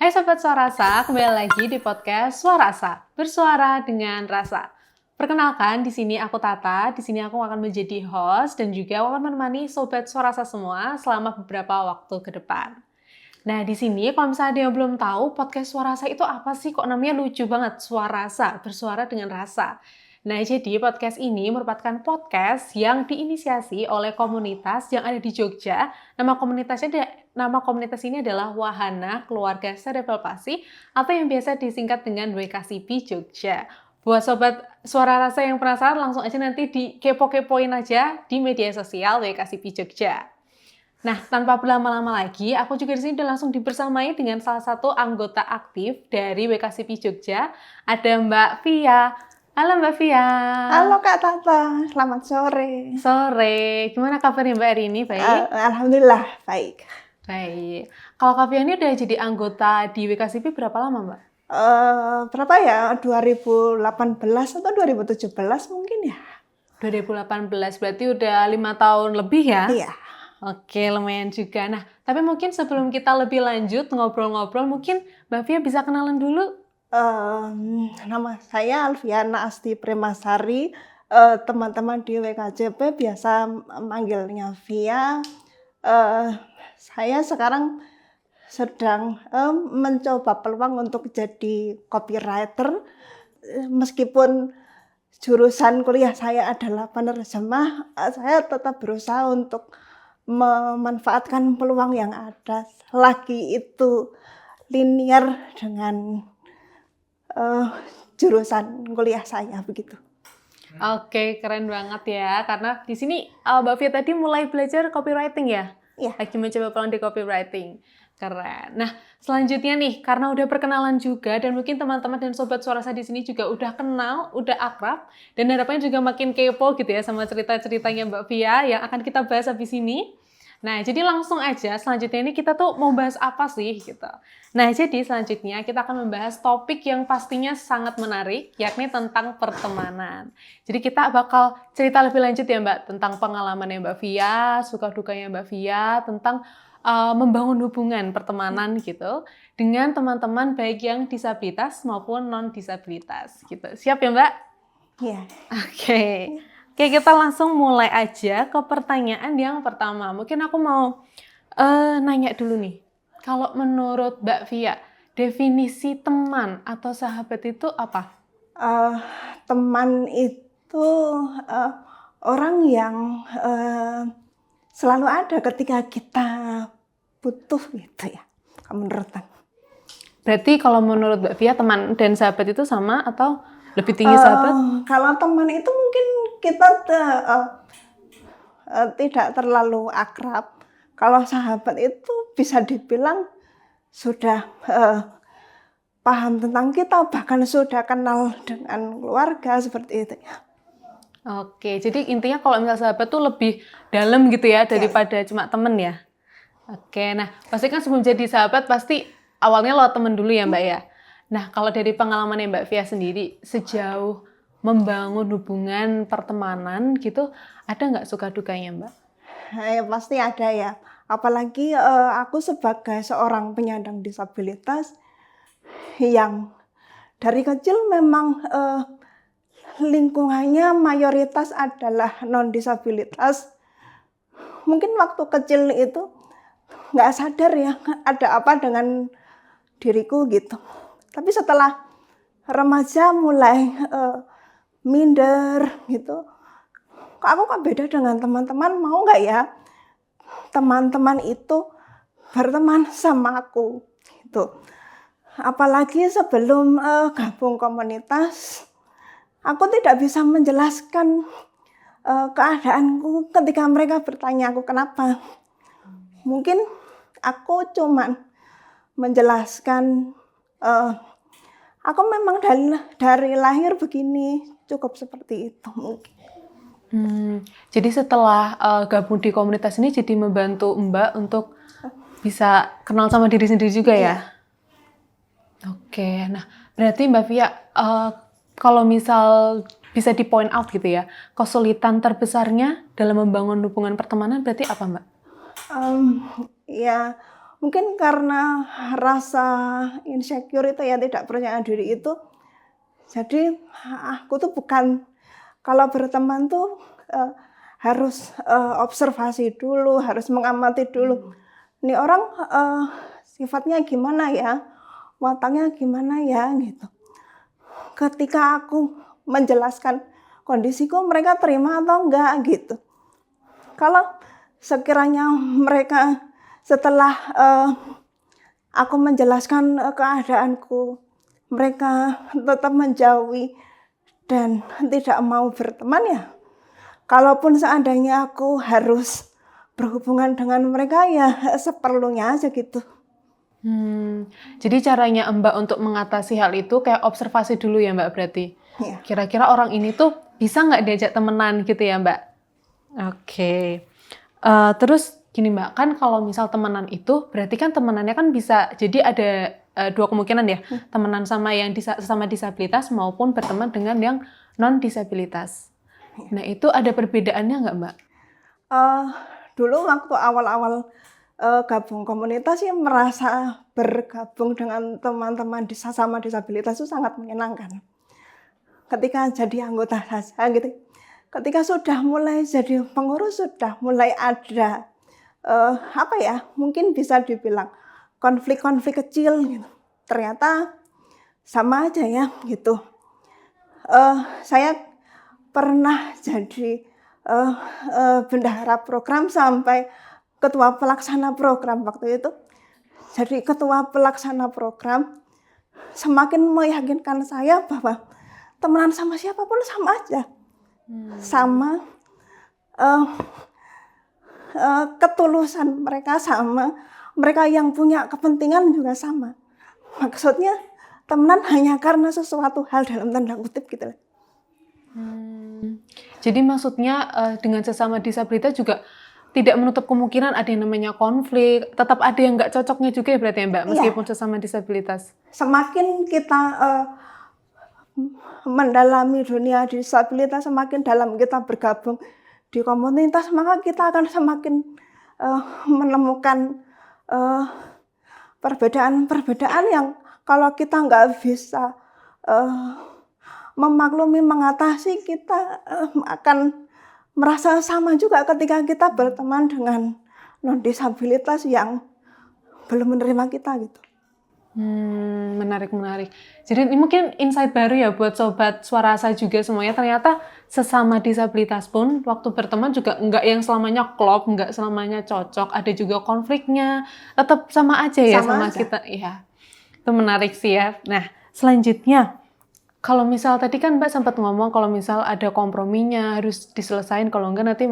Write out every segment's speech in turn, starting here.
Hai Sobat Suarasa, kembali lagi di podcast Suarasa, bersuara dengan rasa. Perkenalkan, di sini aku Tata, di sini aku akan menjadi host dan juga akan menemani Sobat Suarasa semua selama beberapa waktu ke depan. Nah, di sini kalau misalnya ada yang belum tahu, podcast Suarasa itu apa sih? Kok namanya lucu banget, Suarasa, bersuara dengan rasa. Nah, jadi podcast ini merupakan podcast yang diinisiasi oleh komunitas yang ada di Jogja. Nama komunitas ini adalah Wahana Keluarga Cerebral Palsy atau yang biasa disingkat dengan WKCP Jogja. Buat Sobat Suara Rasa yang penasaran, langsung aja nanti dikepo-kepoin aja di media sosial WKCP Jogja. Nah, tanpa berlama-lama lagi, aku juga di sini udah langsung dibersamai dengan salah satu anggota aktif dari WKCP Jogja, ada Mbak Via. Halo Mbak Via. Halo Kak Tata, selamat sore. Sore, gimana kabarnya Mbak hari ini? Baik? Alhamdulillah, baik. Baik. Kalau Kak Via ini udah jadi anggota di WKCP berapa lama Mbak? Berapa ya? 2018 atau 2017 mungkin ya? 2018, berarti udah 5 tahun lebih ya? Iya. Oke, lumayan juga. Nah, tapi mungkin sebelum kita lebih lanjut ngobrol-ngobrol, mungkin Mbak Via bisa kenalan dulu. Nama saya Alfiana Asti Premasari. Teman-teman di WKCP biasa manggilnya Via. Saya sekarang sedang mencoba peluang untuk jadi copywriter. Meskipun jurusan kuliah saya adalah penerjemah, saya tetap berusaha untuk memanfaatkan peluang yang ada. Lagi itu linear dengan jurusan kuliah saya begitu. Oke, keren banget ya. Karena di sini Mbak Via tadi mulai belajar copywriting ya? Iya. Lagi mencoba peluang di copywriting. Keren. Nah, selanjutnya nih, karena udah perkenalan juga dan mungkin teman-teman dan Sobat Suarasa di sini juga udah kenal, udah akrab, dan harapannya juga makin kepo gitu ya sama cerita-ceritanya Mbak Via yang akan kita bahas habis ini. Nah, jadi langsung aja selanjutnya ini kita tuh mau bahas apa sih gitu. Nah, jadi selanjutnya kita akan membahas topik yang pastinya sangat menarik, yakni tentang pertemanan. Jadi kita bakal cerita lebih lanjut ya Mbak, tentang pengalamannya Mbak Via, suka dukanya Mbak Via, tentang membangun hubungan pertemanan gitu dengan teman-teman baik yang disabilitas maupun non-disabilitas gitu. Siap ya Mbak? Iya. Oke, kita langsung mulai aja ke pertanyaan yang pertama. Mungkin aku mau nanya dulu nih. Kalau menurut Mbak Via, definisi teman atau sahabat itu apa? Teman itu orang yang selalu ada ketika kita butuh gitu ya, menurut aku. Berarti kalau menurut Mbak Via, teman dan sahabat itu sama atau lebih tinggi sahabat? Kalau teman itu mungkin kita tidak terlalu akrab. Kalau sahabat itu bisa dibilang sudah paham tentang kita, bahkan sudah kenal dengan keluarga seperti itu ya. Oke, jadi intinya kalau misalnya sahabat tuh lebih dalam gitu ya daripada cuma temen ya. Oke, nah pasti kan sebelum jadi sahabat pasti awalnya lewat temen dulu ya Mbak ya. Nah kalau dari pengalamannya Mbak Via sendiri, sejauh membangun hubungan pertemanan gitu, ada nggak suka dukanya Mbak? Ya, pasti ada ya. Apalagi aku sebagai seorang penyandang disabilitas yang dari kecil memang lingkungannya mayoritas adalah non-disabilitas. Mungkin waktu kecil itu nggak sadar ya ada apa dengan diriku gitu. Tapi setelah remaja mulai minder gitu, aku kok beda dengan teman-teman, mau nggak ya teman-teman itu berteman sama aku gitu. Apalagi sebelum gabung komunitas, aku tidak bisa menjelaskan keadaanku ketika mereka bertanya aku kenapa. Mungkin aku cuman menjelaskan aku memang dari lahir begini, cukup seperti itu mungkin. Jadi setelah gabung di komunitas ini jadi membantu Mbak untuk bisa kenal sama diri sendiri juga ya? Oke, nah berarti Mbak Via kalau misal bisa di point out gitu ya, kesulitan terbesarnya dalam membangun hubungan pertemanan berarti apa Mbak? Ya mungkin karena rasa insecure itu ya, tidak percaya diri itu, jadi aku tuh bukan, kalau berteman tuh harus observasi dulu, harus mengamati dulu. Ini orang sifatnya gimana ya, wataknya gimana ya gitu. Ketika aku menjelaskan kondisiku, mereka terima atau enggak gitu. Kalau sekiranya mereka setelah aku menjelaskan keadaanku, mereka tetap menjauhi dan tidak mau berteman, ya kalaupun seandainya aku harus berhubungan dengan mereka, ya seperlunya aja gitu. Jadi caranya Mbak untuk mengatasi hal itu kayak observasi dulu ya Mbak berarti? Ya. Kira-kira orang ini tuh bisa nggak diajak temenan gitu ya Mbak? Oke. Terus gini Mbak, kan kalau misal temenan itu berarti kan temenannya kan bisa, jadi ada dua kemungkinan ya, temenan sama yang sesama disabilitas maupun berteman dengan yang non-disabilitas. Nah itu ada perbedaannya nggak Mbak? Dulu waktu awal-awal gabung komunitas sih merasa bergabung dengan teman-teman sesama disabilitas itu sangat menyenangkan. Ketika jadi anggota saja gitu. Ketika sudah mulai jadi pengurus, sudah mulai ada mungkin bisa dibilang konflik-konflik kecil gitu. Ternyata sama aja ya gitu. Saya pernah jadi bendahara program sampai ketua pelaksana program waktu itu. Jadi ketua pelaksana program semakin meyakinkan saya bahwa temenan sama siapapun sama aja. Sama ketulusan mereka sama, mereka yang punya kepentingan juga sama. Maksudnya temenan hanya karena sesuatu hal dalam tanda kutip gitu. Jadi maksudnya dengan sesama disabilitas juga tidak menutup kemungkinan ada yang namanya konflik, tetap ada yang nggak cocoknya juga ya berarti ya Mbak, meskipun sesama disabilitas. Semakin kita mendalami dunia disabilitas, semakin dalam kita bergabung di komunitas, maka kita akan semakin menemukan perbedaan-perbedaan yang kalau kita nggak bisa memaklumi, mengatasi, kita akan merasa sama juga ketika kita berteman dengan non-disabilitas yang belum menerima kita gitu. Menarik. Jadi ini mungkin insight baru ya buat sobat Suara Asa juga semuanya. Ternyata sesama disabilitas pun waktu berteman juga nggak yang selamanya klop, nggak selamanya cocok. Ada juga konfliknya. Tetap sama aja ya sama kita. Iya, itu menarik sih ya. Nah, selanjutnya kalau misal tadi kan Mbak sempat ngomong kalau misal ada komprominya harus diselesain, kalau enggak nanti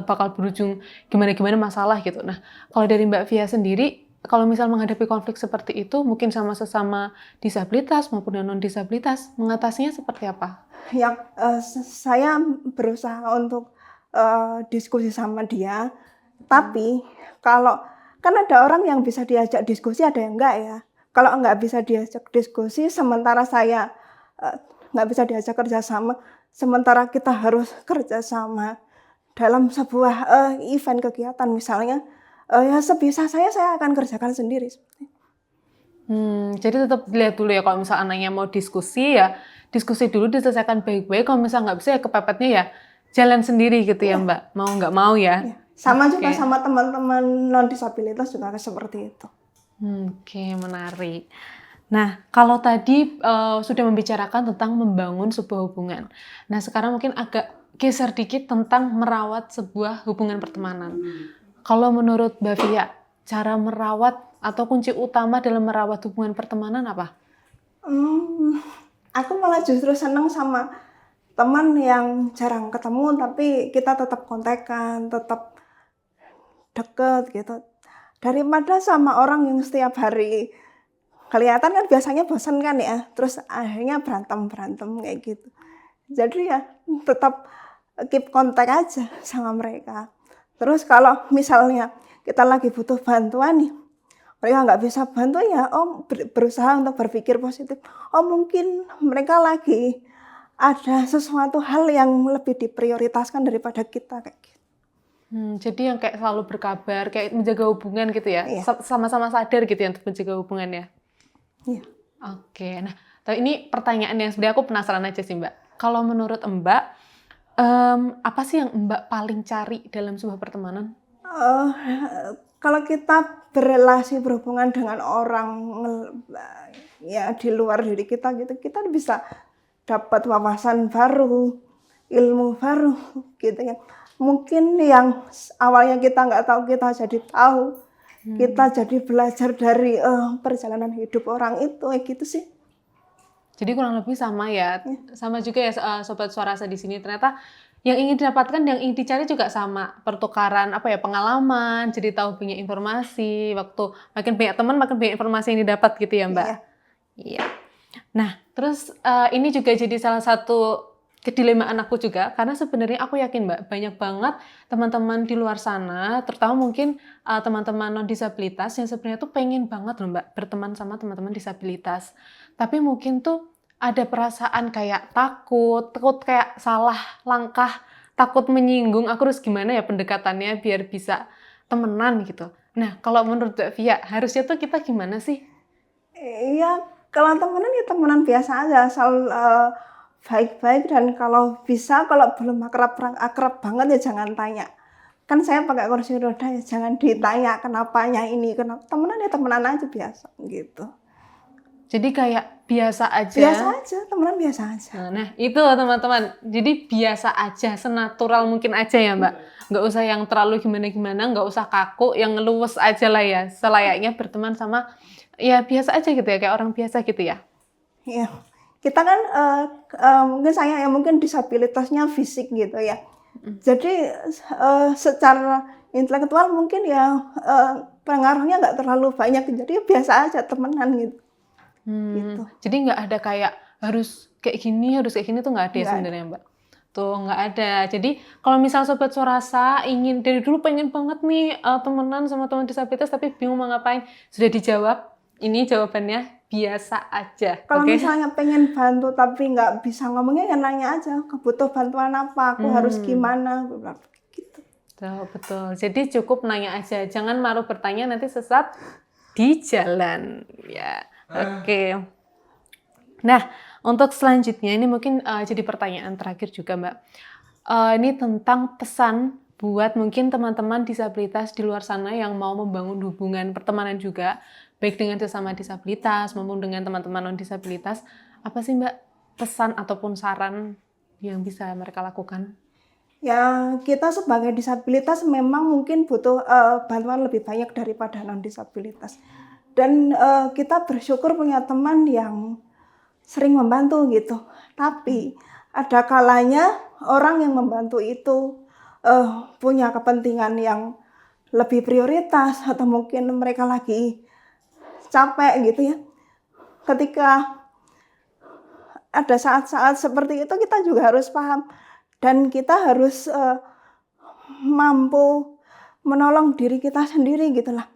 bakal berujung gimana-gimana masalah gitu. Nah, kalau dari Mbak Via sendiri, kalau misal menghadapi konflik seperti itu, mungkin sama sesama disabilitas maupun non-disabilitas, mengatasinya seperti apa? Yang saya berusaha untuk diskusi sama dia, tapi kalau kan ada orang yang bisa diajak diskusi, ada yang enggak ya. Kalau enggak bisa diajak diskusi, sementara saya nggak bisa diajak kerjasama, sementara kita harus kerjasama dalam sebuah event kegiatan misalnya, ya sebisa saya akan kerjakan sendiri. Jadi tetap dilihat dulu ya, kalau misal anaknya mau diskusi ya diskusi dulu, diselesaikan baik-baik. Kalau misal nggak bisa ya kepepetnya ya jalan sendiri gitu ya Mbak, mau nggak mau ya. Sama juga sama teman-teman non-disabilitas juga seperti itu. Oke, menarik. Nah, kalau tadi sudah membicarakan tentang membangun sebuah hubungan. Nah, sekarang mungkin agak geser dikit tentang merawat sebuah hubungan pertemanan. Kalau menurut Mbak Via, cara merawat atau kunci utama dalam merawat hubungan pertemanan apa? Aku malah justru senang sama teman yang jarang ketemu, tapi kita tetap kontekan, tetap deket gitu. Daripada sama orang yang setiap hari kelihatan kan biasanya bosan kan ya, terus akhirnya berantem kayak gitu. Jadi ya tetap keep kontak aja sama mereka. Terus kalau misalnya kita lagi butuh bantuan nih, mereka nggak bisa bantu ya, berusaha untuk berpikir positif. Mungkin mereka lagi ada sesuatu hal yang lebih diprioritaskan daripada kita kayak gitu. Jadi yang kayak selalu berkabar, kayak menjaga hubungan gitu ya, Iya. sama-sama sadar gitu ya untuk menjaga hubungannya. Iya. Oke, nah tapi ini pertanyaan yang sebenarnya aku penasaran aja sih Mbak. Kalau menurut Mbak, apa sih yang Mbak paling cari dalam sebuah pertemanan? Eh, kalau kita berrelasi berhubungan dengan orang ya di luar diri kita gitu, kita bisa dapat wawasan baru, ilmu baru gitu ya. Mungkin yang awalnya kita nggak tahu, kita jadi tahu. Kita jadi belajar dari perjalanan hidup orang itu, gitu sih. Jadi kurang lebih sama ya, sama juga ya Sobat Suarasa di sini. Ternyata yang ingin didapatkan, yang ingin dicari juga sama. Pertukaran pengalaman, jadi tahu banyak informasi. Waktu makin banyak teman, makin banyak informasi yang didapat gitu ya Mbak? Iya. Nah, terus ini juga jadi salah satu kedilemaan aku juga, karena sebenarnya aku yakin Mbak, banyak banget teman-teman di luar sana, terutama mungkin teman-teman non-disabilitas yang sebenarnya tuh pengen banget loh Mbak, berteman sama teman-teman disabilitas. Tapi mungkin tuh ada perasaan kayak takut kayak salah langkah, takut menyinggung, aku harus gimana ya pendekatannya biar bisa temenan gitu. Nah, kalau menurut Mbak Via, harusnya tuh kita gimana sih? Iya, kalau temenan ya temenan biasa aja, asal baik-baik, dan kalau bisa, kalau belum akrab banget ya jangan tanya. Kan saya pakai kursi roda ya jangan ditanya kenapanya ini, kenapa. Temenan ya temenan aja biasa gitu. Jadi kayak biasa aja. Biasa aja, temenan biasa aja. Nah itu teman-teman, jadi biasa aja, senatural mungkin aja ya Mbak. Nggak usah yang terlalu gimana-gimana, nggak usah kaku, yang luwes aja lah ya. Selayaknya berteman sama, ya biasa aja gitu ya, kayak orang biasa gitu ya. Iya. Kita kan mungkin saya ya mungkin disabilitasnya fisik gitu ya. Jadi secara intelektual mungkin ya pengaruhnya nggak terlalu banyak. Jadi biasa aja temenan gitu. Gitu. Jadi nggak ada kayak harus kayak gini tuh nggak ada ya sebenarnya Mbak. Tuh nggak ada. Jadi kalau misal Sobat Suarasa ingin dari dulu pengen banget nih temenan sama teman disabilitas tapi bingung mau ngapain, sudah dijawab. Ini jawabannya biasa aja. Kalau misalnya pengen bantu tapi nggak bisa ngomongnya ya nanya aja, butuh bantuan apa, aku harus gimana, gitu. Betul. Jadi cukup nanya aja, jangan malu bertanya nanti sesat di jalan. Ya, oke. Nah, untuk selanjutnya ini mungkin jadi pertanyaan terakhir juga Mbak. Ini tentang pesan buat mungkin teman-teman disabilitas di luar sana yang mau membangun hubungan pertemanan juga, baik dengan sesama disabilitas maupun dengan teman-teman non-disabilitas. Apa sih Mbak pesan ataupun saran yang bisa mereka lakukan? Ya, kita sebagai disabilitas memang mungkin butuh bantuan lebih banyak daripada non-disabilitas. Dan kita bersyukur punya teman yang sering membantu gitu. Tapi ada kalanya orang yang membantu itu punya kepentingan yang lebih prioritas, atau mungkin mereka lagi capek gitu ya. Ketika ada saat-saat seperti itu kita juga harus paham dan kita harus mampu menolong diri kita sendiri gitulah.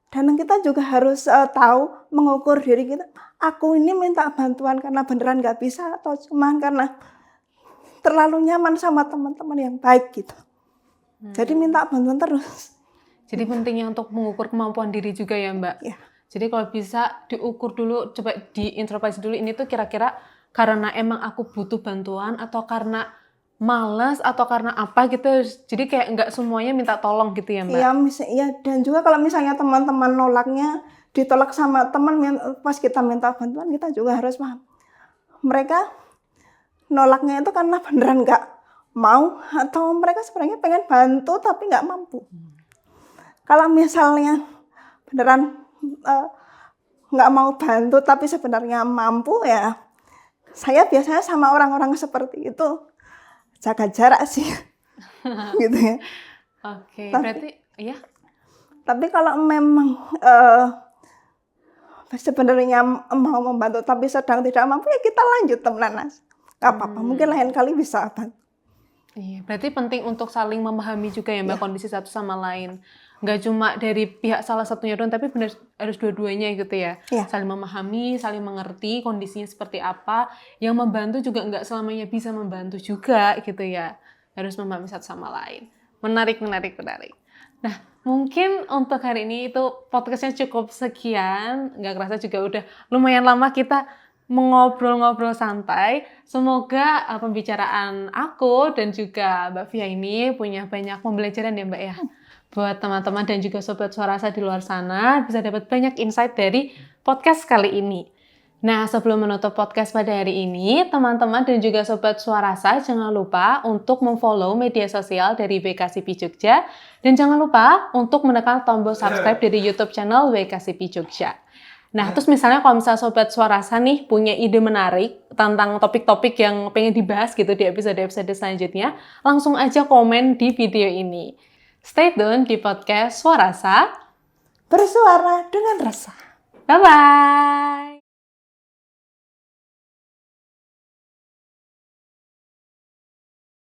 Dan kita juga harus tahu mengukur diri kita. Aku ini minta bantuan karena beneran nggak bisa atau cuma karena terlalu nyaman sama teman-teman yang baik gitu. Jadi minta bantuan terus. Jadi pentingnya untuk mengukur kemampuan diri juga ya Mbak. Ya. Jadi kalau bisa diukur dulu, coba diintrospeksi dulu ini tuh kira-kira karena emang aku butuh bantuan atau karena malas atau karena apa gitu. Jadi kayak nggak semuanya minta tolong gitu ya Mbak. Iya, dan juga kalau misalnya teman-teman nolaknya ditolak sama teman pas kita minta bantuan, kita juga harus paham. Mereka nolaknya itu karena beneran nggak mau atau mereka sebenarnya pengen bantu tapi nggak mampu. Kalau misalnya beneran nggak mau bantu tapi sebenarnya mampu, ya saya biasanya sama orang-orang seperti itu jaga jarak sih. Gitu ya. Oke, berarti ya. Tapi kalau memang sebenarnya mau membantu tapi sedang tidak mampu, ya kita lanjut temenan. Gak apa-apa, mungkin lain kali bisa bantu. Iya, berarti penting untuk saling memahami juga ya Mbak, kondisi satu sama lain. Nggak cuma dari pihak salah satunya doang, tapi benar harus dua-duanya gitu ya. Saling memahami, saling mengerti kondisinya seperti apa. Yang membantu juga nggak selamanya bisa membantu juga gitu ya. Harus memahami satu sama lain. Menarik. Nah, mungkin untuk hari ini itu podcastnya cukup sekian. Nggak kerasa juga udah lumayan lama kita mengobrol-ngobrol santai. Semoga pembicaraan aku dan juga Mbak Via ini punya banyak pembelajaran ya Mbak ya. Buat teman-teman dan juga Sobat Suarasa di luar sana bisa dapat banyak insight dari podcast kali ini. Nah, sebelum menutup podcast pada hari ini, teman-teman dan juga Sobat Suarasa jangan lupa untuk memfollow media sosial dari WKCP Jogja dan jangan lupa untuk menekan tombol subscribe dari YouTube channel WKCP Jogja. Nah, terus misalnya kalau misalnya Sobat Suarasa nih punya ide menarik tentang topik-topik yang pengen dibahas gitu di episode-episode selanjutnya, langsung aja komen di video ini. Stay tune di podcast Suarasa Bersuara dengan rasa. Bye-bye!